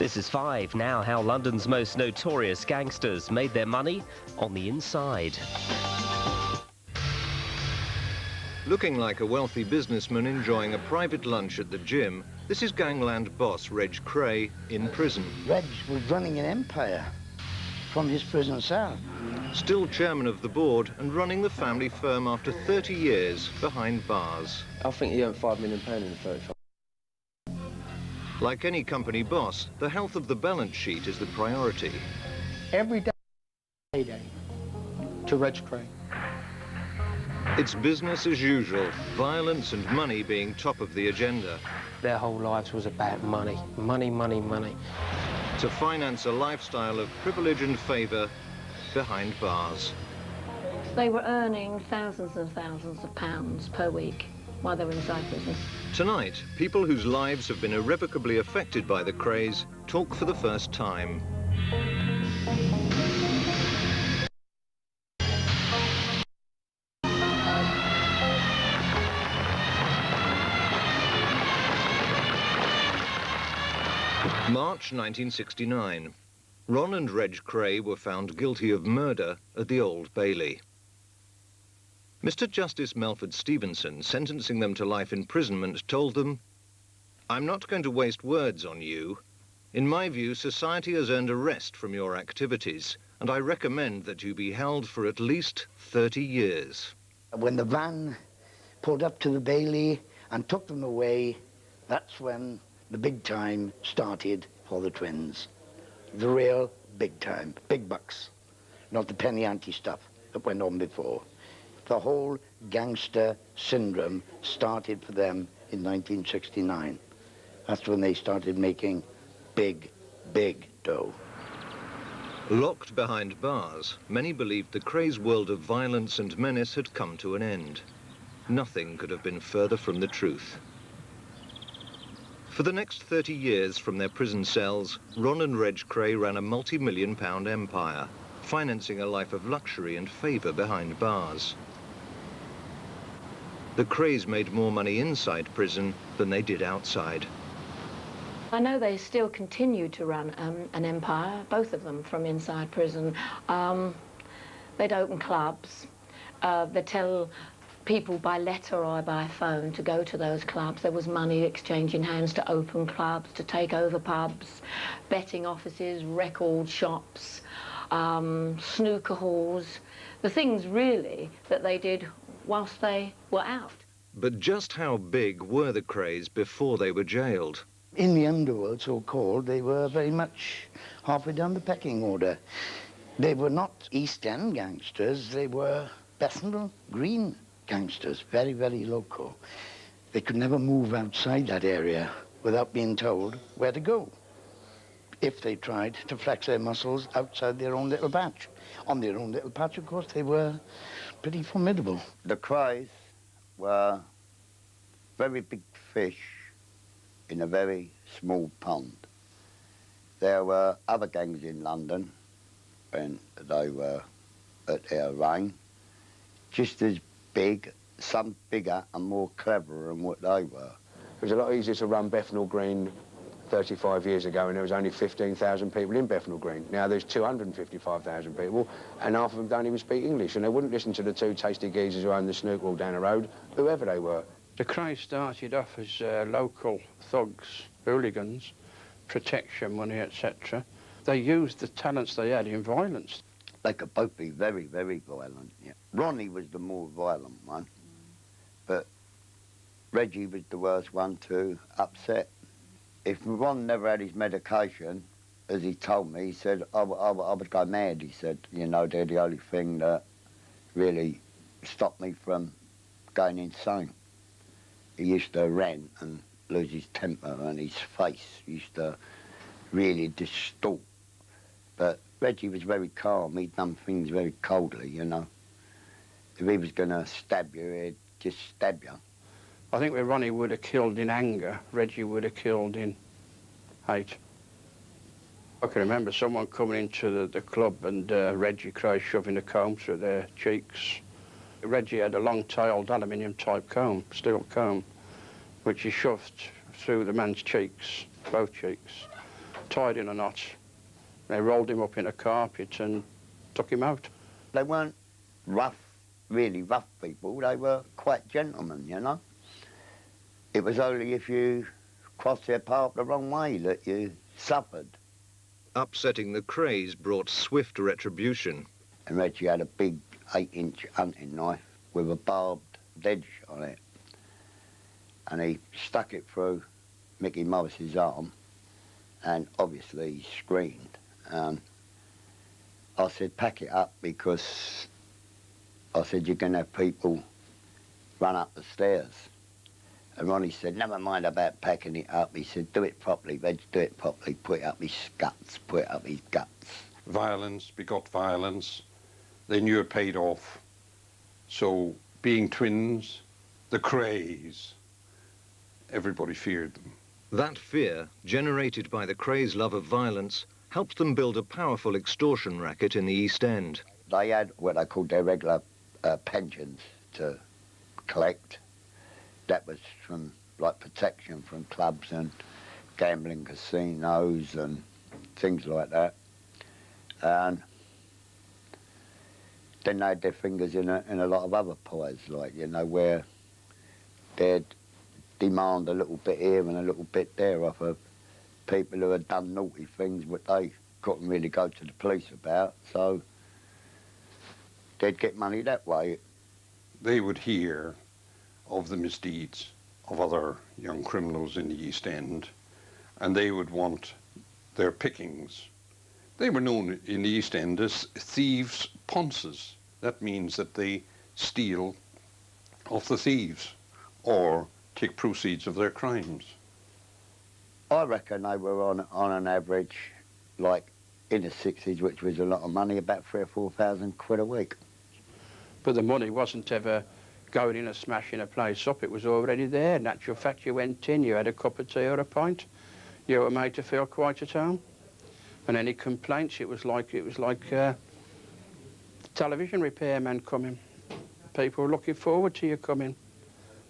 This is 5, now how London's most notorious gangsters made their money on the inside. Looking like a wealthy businessman enjoying a private lunch at the gym, this is gangland boss Reg Kray in prison. Reg was running an empire from his prison cell. Still chairman of the board and running the family firm after 30 years behind bars. I think he earned £5 million in the 35. Like any company boss, the health of the balance sheet is the priority. Every day, payday to Reg Kray. It's business as usual, violence and money being top of the agenda. Their whole lives was about money. Money, money, money. To finance a lifestyle of privilege and favour behind bars. They were earning thousands and thousands of pounds per week while they were inside prison. Tonight, people whose lives have been irrevocably affected by the Krays talk for the first time. March 1969. Ron and Reg Kray were found guilty of murder at the Old Bailey. Mr. Justice Melford Stevenson, sentencing them to life imprisonment, told them, "I'm not going to waste words on you. In my view, society has earned a rest from your activities, and I recommend that you be held for at least 30 years. When the van pulled up to the Bailey and took them away, that's when the big time started for the twins. The real big time, big bucks, not the penny ante stuff that went on before. The whole gangster syndrome started for them in 1969. That's when they started making big, big dough. Locked behind bars, many believed the Krays' world of violence and menace had come to an end. Nothing could have been further from the truth. For the next 30 years from their prison cells, Ron and Reg Kray ran a multi-million-pound empire, financing a life of luxury and favour behind bars. The Krays made more money inside prison than they did outside. I know they still continue to run an empire, both of them, from inside prison. They'd open clubs. They'd tell people by letter or by phone to go to those clubs. There was money exchanging hands to open clubs, to take over pubs, betting offices, record shops, snooker halls. The things, really, that they did whilst they were out. But just how big were the Krays before they were jailed? In the underworld, so-called, they were very much halfway down the pecking order. They were not East End gangsters, they were Bethnal Green gangsters, very, very local. They could never move outside that area without being told where to go if they tried to flex their muscles outside their own little patch. On their own little patch, of course, they were pretty formidable. The Krays were very big fish in a very small pond. There were other gangs in London when they were at their reign, just as big, some bigger and more clever than what they were. It was a lot easier to run Bethnal Green 35 years ago, and there was only 15,000 people in Bethnal Green. Now there's 255,000 people, and half of them don't even speak English, and they wouldn't listen to the two tasty geezers who owned the snooker hall down the road, whoever they were. The Krays started off as local thugs, hooligans, protection money, etc. They used the talents they had in violence. They could both be very, very violent. Yeah. Ronnie was the more violent one, but Reggie was the worst one to upset. If Ron never had his medication, as he told me, he said, I would go mad, he said. You know, they're the only thing that really stopped me from going insane. He used to rant and lose his temper, and his face used to really distort. But Reggie was very calm. He'd done things very coldly, you know. If he was going to stab you, he'd just stab you. I think where Ronnie would have killed in anger, Reggie would have killed in hate. I can remember someone coming into the club and Reggie Kray shoving a comb through their cheeks. Reggie had a long-tailed aluminium-type comb, steel comb, which he shoved through the man's cheeks, both cheeks, tied in a knot. They rolled him up in a carpet and took him out. They weren't rough, really rough people. They were quite gentlemen, you know. It was only if you crossed their path the wrong way that you suffered. Upsetting the Krays brought swift retribution. And Reggie had a big 8-inch hunting knife with a barbed edge on it. And he stuck it through Mickey Morris's arm, and obviously he screamed. I said, pack it up, because I said, you're going to have people run up the stairs. And Ronnie said, never mind about packing it up. He said, do it properly, Reg, do it properly. Put it up his guts, put it up his guts. Violence begot violence. They knew it paid off. So, being twins, the Krays, everybody feared them. That fear, generated by the Krays' love of violence, helped them build a powerful extortion racket in the East End. They had what they called their regular pensions to collect. That was from, like, protection from clubs and gambling casinos and things like that. And then they had their fingers in a lot of other pies, like, you know, where they'd demand a little bit here and a little bit there off of people who had done naughty things but they couldn't really go to the police about, so they'd get money that way. They would hear of the misdeeds of other young criminals in the East End, and they would want their pickings. They were known in the East End as thieves' ponces. That means that they steal off the thieves or take proceeds of their crimes. I reckon they were on an average, like in the 60s, which was a lot of money, about 3,000 or 4,000 quid a week. But the money wasn't ever going in and smashing a place up. It was already there. In actual fact, you went in, you had a cup of tea or a pint. You were made to feel quite at home. And any complaints, it was like television repairman coming. People were looking forward to you coming.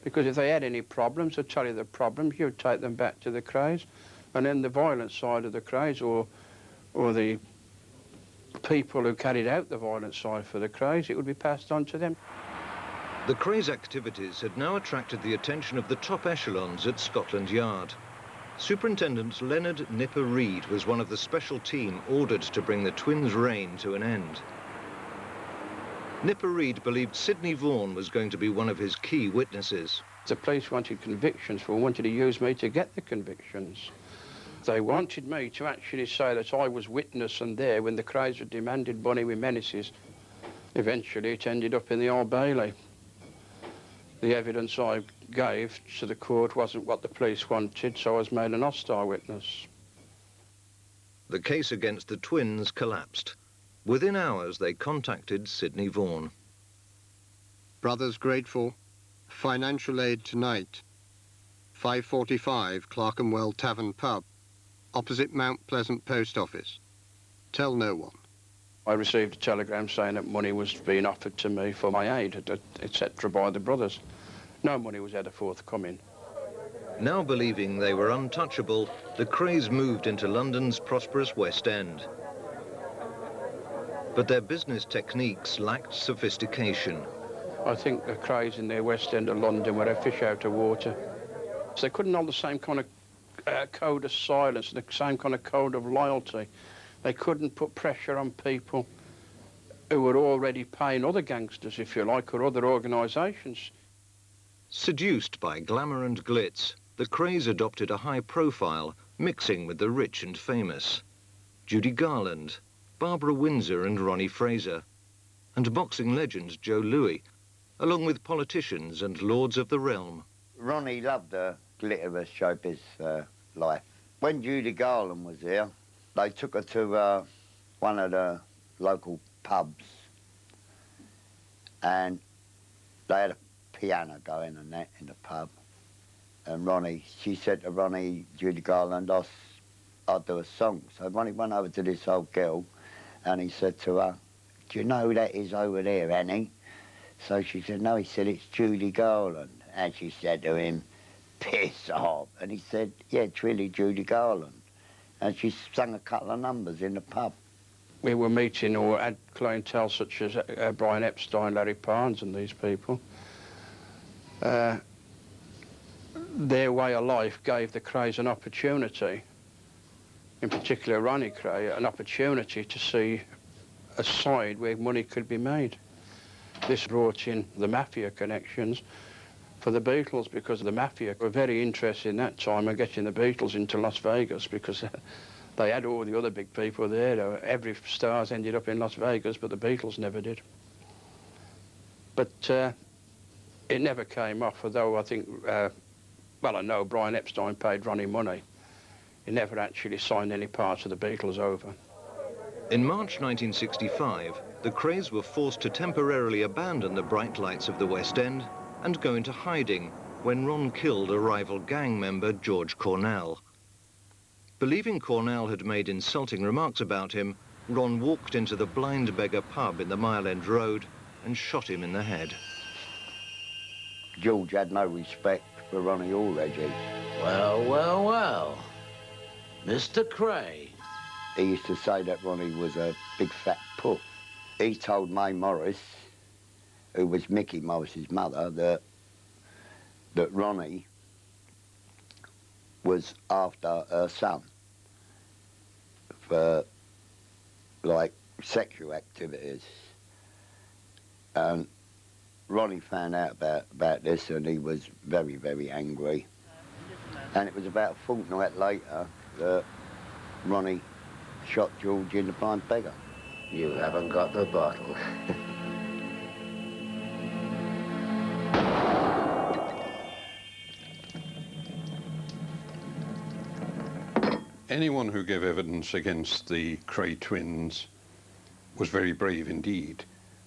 Because if they had any problems, they'd tell you the problems, you'd take them back to the Krays. And then the violent side of the Krays, or the people who carried out the violent side for the Krays, it would be passed on to them. The Krays' activities had now attracted the attention of the top echelons at Scotland Yard. Superintendent Leonard Nipper Reid was one of the special team ordered to bring the twins' reign to an end. Nipper Reid believed Sidney Vaughan was going to be one of his key witnesses. The police wanted convictions, but wanted to use me to get the convictions. They wanted me to actually say that I was witness and there when the Krays had demanded money with menaces. Eventually it ended up in the Old Bailey. The evidence I gave to the court wasn't what the police wanted, so I was made an hostile witness. The case against the twins collapsed. Within hours, they contacted Sidney Vaughan. Brothers grateful. Financial aid tonight. 5:45 Clerkenwell Tavern Pub, opposite Mount Pleasant Post Office. Tell no one. I received a telegram saying that money was being offered to me for my aid, etc., by the brothers. No money was ever forthcoming. Now believing they were untouchable, the Krays moved into London's prosperous West End. But their business techniques lacked sophistication. I think the Krays in their West End of London were a fish out of water. So they couldn't hold the same kind of code of silence, the same kind of code of loyalty. They couldn't put pressure on people who were already paying other gangsters, if you like, or other organisations. Seduced by glamour and glitz, the Krays adopted a high profile, mixing with the rich and famous. Judy Garland, Barbara Windsor and Ronnie Fraser, and boxing legend Joe Louis, along with politicians and lords of the realm. Ronnie loved the glitterous showbiz life. When Judy Garland was here, they took her to one of the local pubs, and they had a piano going and that in the pub. And Ronnie, she said to Ronnie, Judy Garland, I'll do a song. So Ronnie went over to this old girl and he said to her, do you know who that is over there, Annie? So she said, no. He said, it's Judy Garland. And she said to him, piss off. And he said, yeah, it's really Judy Garland. and she sung a couple of numbers in the pub. We were meeting or had clientele such as Brian Epstein, Larry Parnes and these people. Their way of life gave the Krays an opportunity, in particular Ronnie Kray, an opportunity to see a side where money could be made. This brought in the Mafia connections for the Beatles, because the Mafia were very interested in that time in getting the Beatles into Las Vegas, because they had all the other big people there. Every stars ended up in Las Vegas, but the Beatles never did. But it never came off, although I think, well, I know Brian Epstein paid Ronnie money. He never actually signed any part of the Beatles over. In March 1965, the Krays were forced to temporarily abandon the bright lights of the West End and go into hiding when Ron killed a rival gang member, George Cornell. Believing Cornell had made insulting remarks about him, Ron walked into the Blind Beggar pub in the Mile End Road and shot him in the head. George had no respect for Ronnie or Reggie. Well, well, well. Mr. Kray. He used to say that Ronnie was a big fat puff. He told May Morris, who was Mickey Morris's mother, that Ronnie was after her son for, like, sexual activities. And Ronnie found out about this, and he was very, very angry. And it was about a fortnight later that Ronnie shot George in the Blind Beggar. You haven't got the bottle. Anyone who gave evidence against the Kray twins was very brave indeed.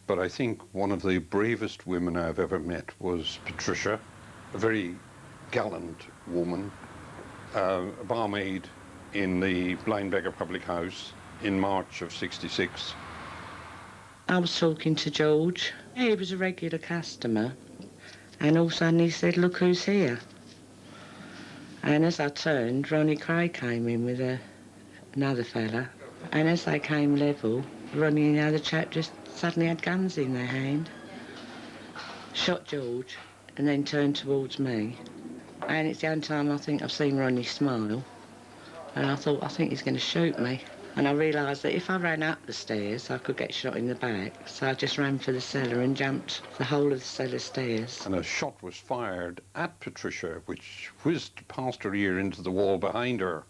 But I think one of the bravest women I've ever met was Patricia, a very gallant woman, a barmaid in the Blind Beggar Public House in March of '66. I was talking to George. He was a regular customer. And all of a sudden he said, "Look who's here." And as I turned, Ronnie Kray came in with another fella. And as they came level, Ronnie and the other chap just suddenly had guns in their hand, shot George, and then turned towards me. And it's the only time I think I've seen Ronnie smile. And I thought, I think he's going to shoot me. And I realised that if I ran up the stairs, I could get shot in the back. So I just ran for the cellar and jumped the whole of the cellar stairs. And a shot was fired at Patricia, which whizzed past her ear into the wall behind her.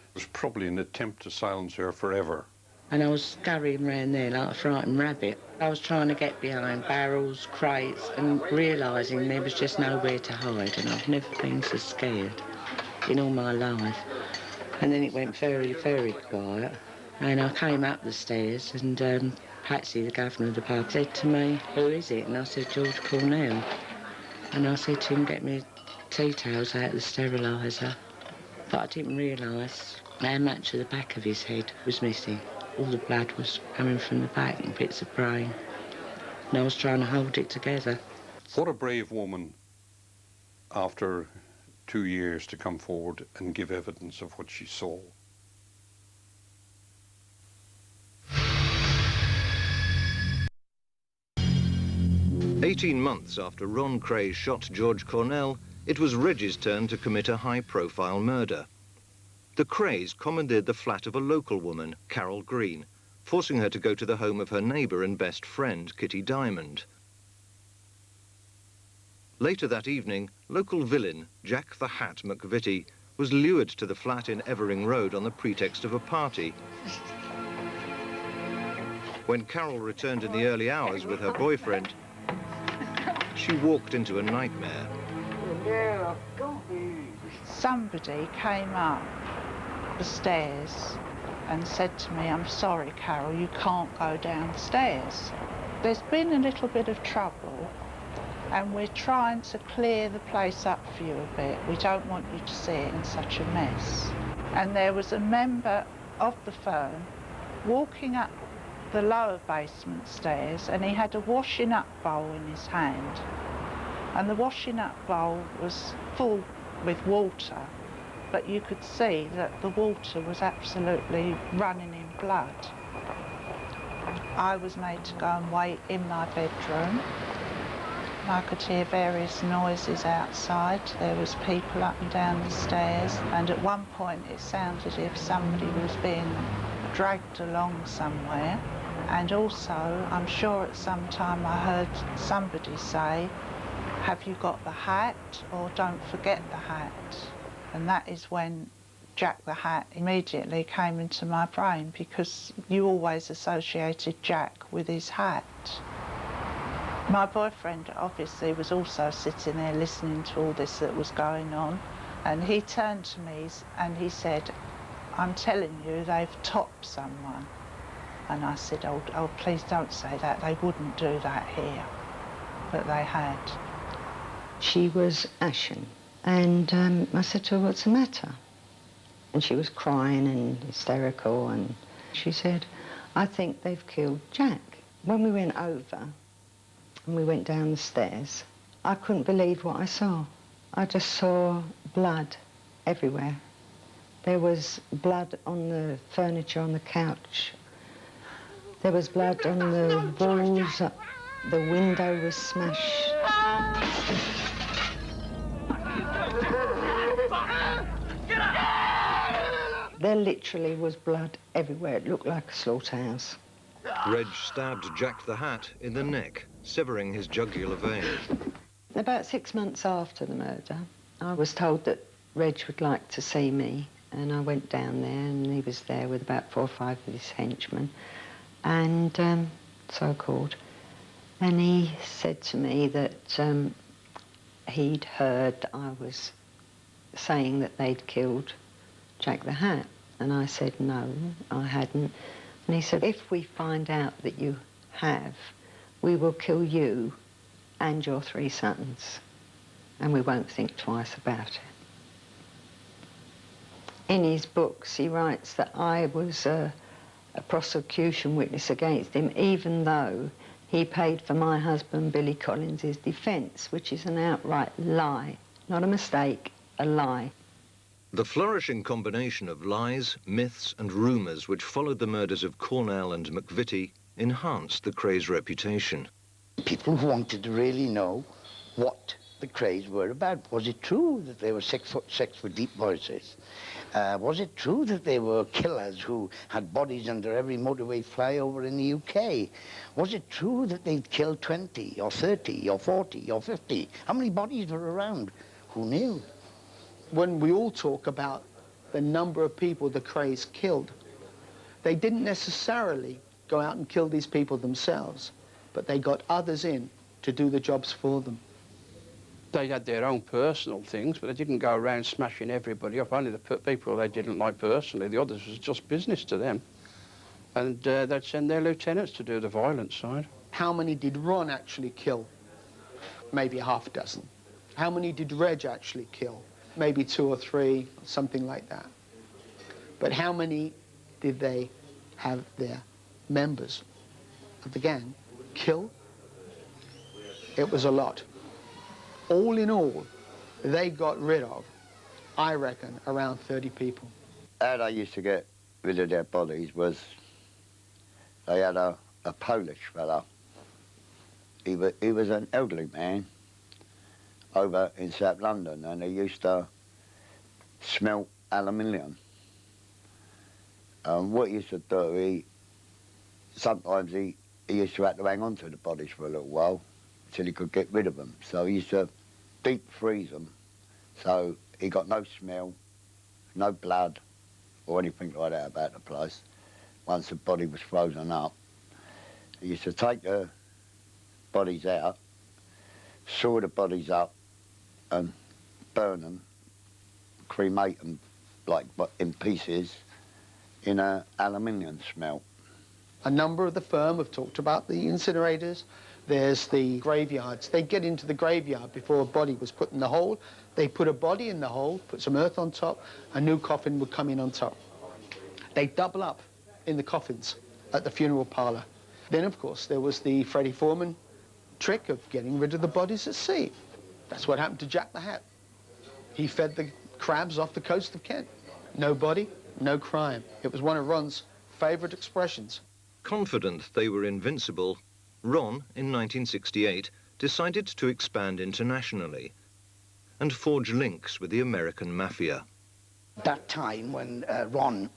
It was probably an attempt to silence her forever. And I was scurrying round there like a frightened rabbit. I was trying to get behind barrels, crates, and realising there was just nowhere to hide. And I've never been so scared in all my life. And then it went very, very quiet. And I came up the stairs and Patsy, the governor of the pub, said to me, "Who is it?" And I said, "George Cornell." And I said to him, "Get me tea towels out of the steriliser." But I didn't realise how much of the back of his head was missing. All the blood was coming from the back and bits of brain. And I was trying to hold it together. What a brave woman, after 2 years, to come forward and give evidence of what she saw. "18 months after Ron Kray shot George Cornell, it was Reggie's turn to commit a high-profile murder. The Krays commandeered the flat of a local woman, Carol Green, forcing her to go to the home of her neighbour and best friend, Kitty Diamond. Later that evening, local villain Jack the Hat McVitty was lured to the flat in Evering Road on the pretext of a party. When Carol returned in the early hours with her boyfriend, she walked into a nightmare. Somebody came up the stairs and said to me, "I'm sorry, Carol, you can't go downstairs. There's been a little bit of trouble and we're trying to clear the place up for you a bit. We don't want you to see it in such a mess." And there was a member of the firm walking up the lower basement stairs, and he had a washing up bowl in his hand. And the washing up bowl was full with water. but you could see that the water was absolutely running in blood. I was made to go and wait in my bedroom. I could hear various noises outside. There was people up and down the stairs, and at one point it sounded as if somebody was being dragged along somewhere. And also, I'm sure at some time I heard somebody say, "Have you got the hat?" or "Don't forget the hat." And that is when Jack the Hat immediately came into my brain, because you always associated Jack with his hat. My boyfriend obviously was also sitting there listening to all this that was going on, and he turned to me and he said, "I'm telling you, they've topped someone." And I said, oh, please don't say that. They wouldn't do that here. But they had. She was ashen, and I said to her, "What's the matter?" And she was crying and hysterical, and she said, "I think they've killed Jack." When we went over and we went down the stairs, I couldn't believe what I saw. I just saw blood everywhere. There was blood on the furniture, on the couch. There was blood on the walls. The window was smashed. There literally was blood everywhere. It looked like a slaughterhouse. Reg stabbed Jack the Hat in the neck, severing his jugular vein. About 6 months after the murder, I was told that Reg would like to see me, and I went down there, and he was there with about 4 or 5 of his henchmen, and so-called. And he said to me that he'd heard that I was saying that they'd killed Jack the Hat. And I said, no, I hadn't. And he said, if we find out that you have, we will kill you and your 3 sons, and we won't think twice about it. In his books, he writes that I was a prosecution witness against him, even though he paid for my husband Billy Collins's defence, which is an outright lie. Not a mistake, a lie. The flourishing combination of lies, myths and rumours which followed the murders of Cornell and McVitty enhanced the Krays' reputation. People who wanted to really know what the Krays were about. Was it true that they were sex for deep voices? Was it true that they were killers who had bodies under every motorway flyover in the UK? Was it true that they'd killed 20 or 30 or 40 or 50? How many bodies were around? Who knew? When we all talk about the number of people the Krays killed, they didn't necessarily go out and kill these people themselves, but they got others in to do the jobs for them. They had their own personal things, but they didn't go around smashing everybody up. Only the people they didn't like personally. The others was just business to them. And they'd send their lieutenants to do the violent side. How many did Ron actually kill? Maybe half a dozen. How many did Reg actually kill? Maybe 2 or 3, something like that. But how many did they have their members of the gang kill? It was a lot. All in all, they got rid of, I reckon, around 30 people. How they used to get rid of their bodies was they had a Polish fella. He was an elderly man over in South London, and he used to smelt aluminium. What he used to do, sometimes he used to have to hang on to the bodies for a little while till he could get rid of them. So he used to deep freeze them, so he got no smell, no blood or anything like that about the place. Once the body was frozen up, he used to take the bodies out, saw the bodies up and burn them, cremate them like in pieces in an aluminium smelt. A number of the firm have talked about the incinerators. There's the graveyards. They'd get into the graveyard before a body was put in the hole. They put a body in the hole, put some earth on top, a new coffin would come in on top. They'd double up in the coffins at the funeral parlour. Then, of course, there was the Freddie Foreman trick of getting rid of the bodies at sea. That's what happened to Jack the Hat. He fed the crabs off the coast of Kent. No body, no crime. It was one of Ron's favourite expressions. Confident they were invincible, Ron, in 1968, decided to expand internationally and forge links with the American Mafia. That time when Ron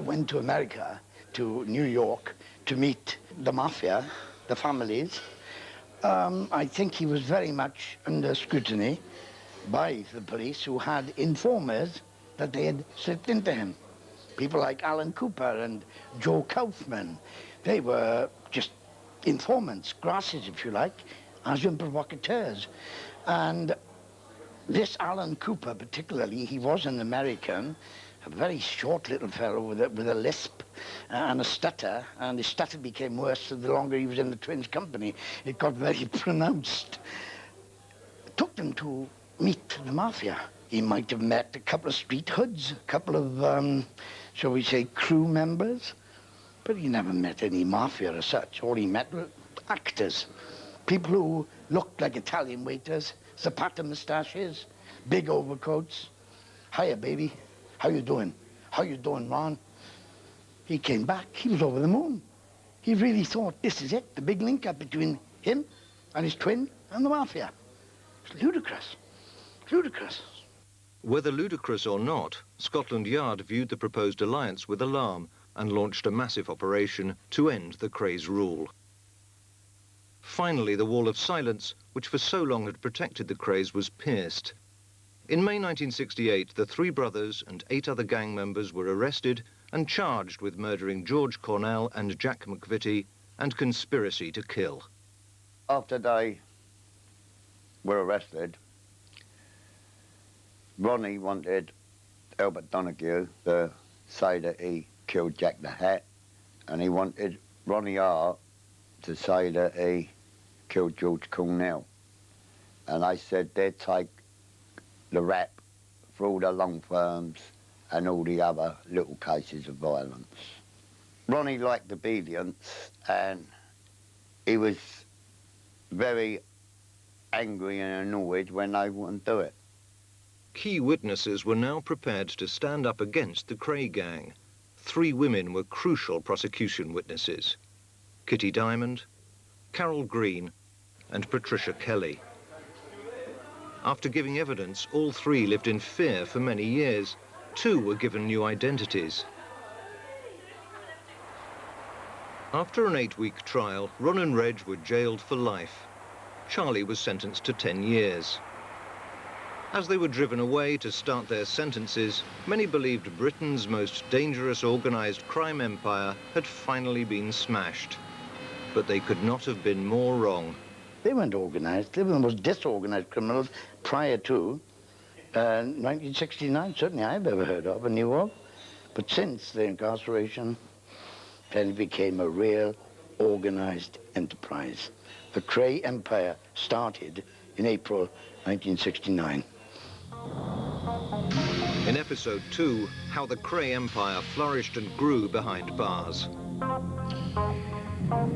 went to America, to New York, to meet the Mafia, the families, I think he was very much under scrutiny by the police, who had informers that they had slipped into him. People like Alan Cooper and Joe Kaufman. They were just informants, grasses, if you like, agents provocateurs. And this Alan Cooper particularly, he was an American, a very short little fellow with a lisp and a stutter, and his stutter became worse the longer he was in the Twins company. It got very pronounced. It took them to meet the Mafia. He might have met a couple of street hoods, a couple of, shall we say, crew members, but he never met any Mafia as such. All he met were actors, people who looked like Italian waiters, Zapata moustaches, big overcoats. Hiya, baby. How you doing? How you doing, Ron? He came back. He was over the moon. He really thought this is it, the big link-up between him and his twin and the Mafia. It's ludicrous. Ludicrous. Whether ludicrous or not, Scotland Yard viewed the proposed alliance with alarm and launched a massive operation to end the Krays' rule. Finally, the wall of silence, which for so long had protected the Krays, was pierced. In May 1968, the three brothers and 8 other gang members were arrested and charged with murdering George Cornell and Jack McVitty and conspiracy to kill. After they were arrested, Ronnie wanted Albert Donahue to say that he killed Jack the Hat, and he wanted Ronnie R to say that he killed George Cornell. And I said they'd take the rap for all the long firms and all the other little cases of violence. Ronnie liked obedience, and he was very angry and annoyed when they wouldn't do it. Key witnesses were now prepared to stand up against the Kray gang. 3 women were crucial prosecution witnesses: Kitty Diamond, Carol Green and Patricia Kelly. After giving evidence, all 3 lived in fear for many years. 2 were given new identities. After an 8-week trial, Ron and Reg were jailed for life. Charlie was sentenced to 10 years. As they were driven away to start their sentences, many believed Britain's most dangerous organised crime empire had finally been smashed. But they could not have been more wrong. They weren't organised. They were the most disorganised criminals prior to 1969, certainly I've ever heard of and knew of. But since their incarceration, then it became a real organised enterprise. The Kray Empire started in April 1969. In episode 2, how the Kray Empire flourished and grew behind bars.